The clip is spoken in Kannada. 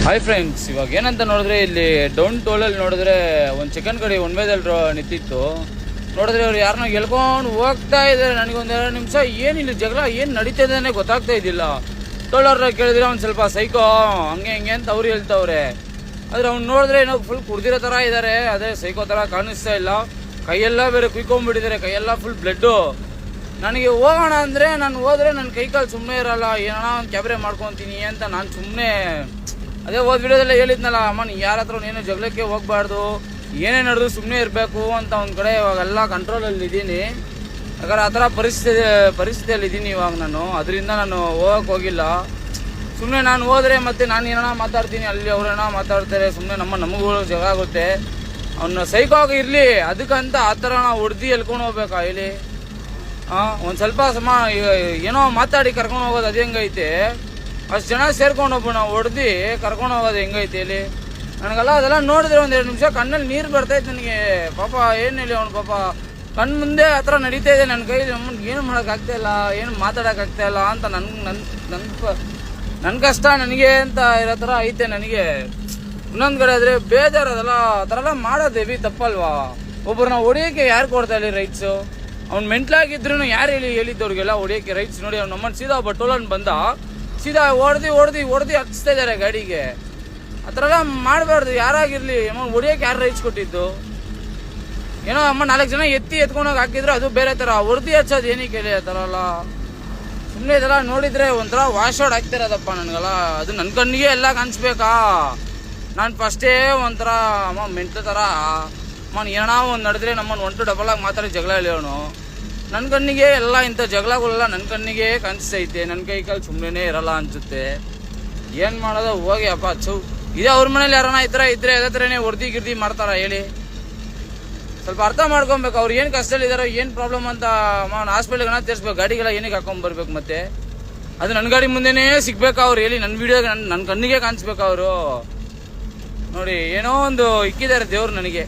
ಹಾಯ್ ಫ್ರೆಂಡ್ಸ್, ಇವಾಗ ಏನಂತ ನೋಡಿದ್ರೆ ಇಲ್ಲಿ ಡೌನ್ ಟೋಲಲ್ಲಿ ನೋಡಿದ್ರೆ ಒಂದು ಚಿಕನ್ ಕಡೆ ಒನ್ವೇದಲ್ಲಿ ನಿಂತಿತ್ತು. ನೋಡಿದ್ರೆ ಅವ್ರು ಯಾರನ್ನ ಗೆಲ್ಕೊಂಡು ಹೋಗ್ತಾ ಇದ್ದಾರೆ. ನನಗೊಂದು 2 ನಿಮಿಷ ಏನಿಲ್ಲ ಜಗಳ ಏನು ನಡೀತಿದೆ ಗೊತ್ತಾಗ್ತಾ ಇದ್ದಿಲ್ಲ. ಟೋಲರ್ನ ಕೇಳಿದ್ರೆ ಅವ್ನು ಸ್ವಲ್ಪ ಸೈಕೋ ಹಂಗೆ ಹಿಂಗೆ ಅಂತ ಅವ್ರು ಹೇಳ್ತವ್ರೆ. ಆದರೆ ಅವ್ನು ನೋಡಿದ್ರೆ ಏನೋ ಫುಲ್ ಕುಡ್ದಿರೋ ಥರ ಇದ್ದಾರೆ. ಅದೇ ಸೈಕೋ ಥರ ಕಾಣಿಸ್ತಾ ಇಲ್ಲ. ಕೈಯೆಲ್ಲ ಬೇರೆ ಕುಯ್ಕೊಂಡ್ಬಿಟ್ಟಿದ್ದಾರೆ, ಕೈಯೆಲ್ಲ ಫುಲ್ ಬ್ಲಡ್ಡು. ನನಗೆ ಹೋಗೋಣ ಅಂದರೆ ನಾನು ಹೋದ್ರೆ ನನ್ನ ಕೈಕಾಲು ಸುಮ್ಮನೆ ಇರಲ್ಲ, ಏನೋ ಒಂದು ಕ್ಯಾಬ್ರೆ ಮಾಡ್ಕೊತೀನಿ ಅಂತ ನಾನು ಸುಮ್ಮನೆ ಅದೇ ಹೋದ ವಿಡಿಯೋದಲ್ಲೇ ಹೇಳಿದ್ನಲ್ಲ, ಅಮ್ಮ ನೀ ಯಾರ ಹತ್ರ ನೀನು ಜಗಳಕ್ಕೆ ಹೋಗ್ಬಾರ್ದು, ಏನೇ ನಡೆದು ಸುಮ್ಮನೆ ಇರಬೇಕು ಅಂತ ಒಂದು ಕಡೆ ಇವಾಗೆಲ್ಲ ಕಂಟ್ರೋಲಲ್ಲಿ ಇದ್ದೀನಿ. ಯಾಕಂದ್ರೆ ಆ ಥರ ಪರಿಸ್ಥಿತಿಯಲ್ಲಿ ಇದ್ದೀನಿ ಇವಾಗ ನಾನು. ಅದರಿಂದ ನಾನು ಹೋಗಕ್ಕೆ ಹೋಗಿಲ್ಲ. ಸುಮ್ಮನೆ ನಾನು ಹೋದರೆ ಮತ್ತೆ ನಾನು ಏನೋ ಮಾತಾಡ್ತೀನಿ, ಅಲ್ಲಿ ಅವ್ರೇನೋ ಮಾತಾಡ್ತಾರೆ, ಸುಮ್ಮನೆ ನಮಗೂ ಜಗಳ ಆಗುತ್ತೆ. ಅವನ್ನ ಸೈಕೋ ಆಗಿ ಇರಲಿ, ಅದಕ್ಕಂತ ಆ ಥರ ನಾವು ಹೊಡೆದು ಎಲ್ಕೊಂಡು ಹೋಗ್ಬೇಕಾ ಇಲ್ಲಿ? ಒಂದು ಸ್ವಲ್ಪ ಏನೋ ಮಾತಾಡಿ ಕರ್ಕೊಂಡು ಹೋಗೋದು ಅದು ಹೆಂಗೈತೆ? ಅಷ್ಟು ಜನ ಸೇರ್ಕೊಂಡು ನಾವು ಹೊಡೆದು ಕರ್ಕೊಂಡು ಹೋಗೋದು ಹೆಂಗೈತೆ ಇಲ್ಲಿ? ನನಗೆಲ್ಲ ಅದೆಲ್ಲ ನೋಡಿದ್ರೆ ಒಂದು 2 ನಿಮಿಷ ಕಣ್ಣಲ್ಲಿ ನೀರು ಬರ್ತೈತೆ ನನಗೆ. ಪಾಪ ಏನು ಹೇಳಿ ಅವ್ನು ಪಾಪ ಕಣ್ಣು ಮುಂದೆ ಆ ಥರ ನಡೀತಾ ಇದೆ. ನನ್ನ ಕೈ ಏನು ಮಾಡೋಕ್ಕಾಗ್ತಾಯಿಲ್ಲ, ಏನು ಮಾತಾಡೋಕ್ಕಾಗ್ತಾಯಿಲ್ಲ ಅಂತ ನನ್ನ ಕಷ್ಟ ನನಗೆ ಅಂತ ಇರೋ ಥರ ಐತೆ ನನಗೆ. ಇನ್ನೊಂದು ಕಡೆ ಆದರೆ ಬೇಜಾರು. ಅದೆಲ್ಲ ಆ ಥರ ಎಲ್ಲ ಮಾಡೋದು ಹೆವಿ ತಪ್ಪಲ್ವಾ? ಒಬ್ಬರನ್ನ ಹೊಡಿಯೋಕ್ಕೆ ಯಾರು ಕೊಡ್ತಾ ಇಲ್ಲ ರೈಟ್ಸು? ಅವ್ನು ಮೆಂಟ್ಲಾಗಿದ್ರು ಯಾರು ಹೇಳಿದ್ದವ್ರಿಗೆಲ್ಲ ಹೊಡಿಯೋಕ್ಕೆ ರೈಟ್ಸ್? ನೋಡಿ ಅವ್ನು ನಮ್ಮನ್ನು ಸೀದಾ ಒಬ್ಬ ಟೋಲನ್ ಬಂದ, ಸೀದಾ ಹೊಡೆದು ಹಚ್ತಾ ಇದ್ದಾರೆ ಗಾಡಿಗೆ. ಆ ಥರ ಎಲ್ಲ ಮಾಡಬಾರ್ದು ಯಾರಾಗಿರ್ಲಿ. ಹೊಡಿಯೋಕೆ ಯಾರು ರೈಟ್ಸ್ ಕೊಟ್ಟಿದ್ದು? ಏನೋ ಅಮ್ಮ 4 ಜನ ಎತ್ಕೊಂಡೋಗಿ ಹಾಕಿದ್ರು, ಅದು ಬೇರೆ ಥರ. ಹೊಡೆದು ಹಚ್ಚೋದು ಏನಕ್ಕೆ ಹೇಳಿ? ಆ ಥರ ಎಲ್ಲ ಸುಮ್ಮನೆ ಇದೆಲ್ಲ ನೋಡಿದ್ರೆ ಒಂಥರ ವಾಶ್ ಔಟ್ ಆಗ್ತಿರೋದಪ್ಪ ನನಗೆಲ್ಲ. ಅದು ನನ್ನ ಕಣ್ಣಿಗೆ ಎಲ್ಲ ಕಾಣಿಸ್ಬೇಕಾ? ನಾನು ಫಸ್ಟೇ ಒಂಥರ ಅಮ್ಮ ಮೆಂಟ್ಲ ಥರ ಏನೋ ಒಂದು ನಡೆದ್ರೆ ನಮ್ಮನ್ನು 1 to 2 ಆಗಿ ಮಾತಾಡಿ ಜಗಳ ಹೇಳೋನು. ನನ್ನ ಕಣ್ಣಿಗೆ ಎಲ್ಲ ಇಂಥ ಜಗಳಗಳೆಲ್ಲ ನನ್ನ ಕಣ್ಣಿಗೆ ಕಾಣಿಸ್ತೈತೆ. ನನ್ನ ಕೈ ಕಾಲು ಸುಮ್ಮನೆ ಇರಲ್ಲ ಅನ್ಸುತ್ತೆ. ಏನು ಮಾಡೋದು ಹೋಗಿ ಅಪ್ಪ ಹಚ್ಚು. ಇದೇ ಅವ್ರ ಮನೇಲಿ ಯಾರನ್ನ ಈ ಥರ ಇದ್ರೆ ಅದೇ ಥರನೇ ಗಿರ್ದಿ ಮಾಡ್ತಾರ ಹೇಳಿ? ಸ್ವಲ್ಪ ಅರ್ಥ ಮಾಡ್ಕೊಬೇಕು. ಅವ್ರು ಏನು ಕಷ್ಟದಲ್ಲಿದ್ದಾರೋ, ಏನು ಪ್ರಾಬ್ಲಮ್ ಅಂತ ಹಾಸ್ಪಿಟ್ಲಿಗೆ ತೋರಿಸ್ಬೇಕು. ಗಾಡಿಗೆಲ್ಲ ಏನಕ್ಕೆ ಹಾಕೊಂಡ್ಬರ್ಬೇಕು ಮತ್ತೆ? ಅದು ನನ್ನ ಗಾಡಿ ಮುಂದೆನೇ ಸಿಗ್ಬೇಕಾ ಅವ್ರು ಹೇಳಿ? ನನ್ನ ವಿಡಿಯೋಗೆ ನನ್ನ ಕಣ್ಣಿಗೆ ಕಾಣಿಸ್ಬೇಕು ಅವರು. ನೋಡಿ ಏನೋ ಒಂದು ಇಕ್ಕಿದ್ದಾರೆ ದೇವ್ರು ನನಗೆ.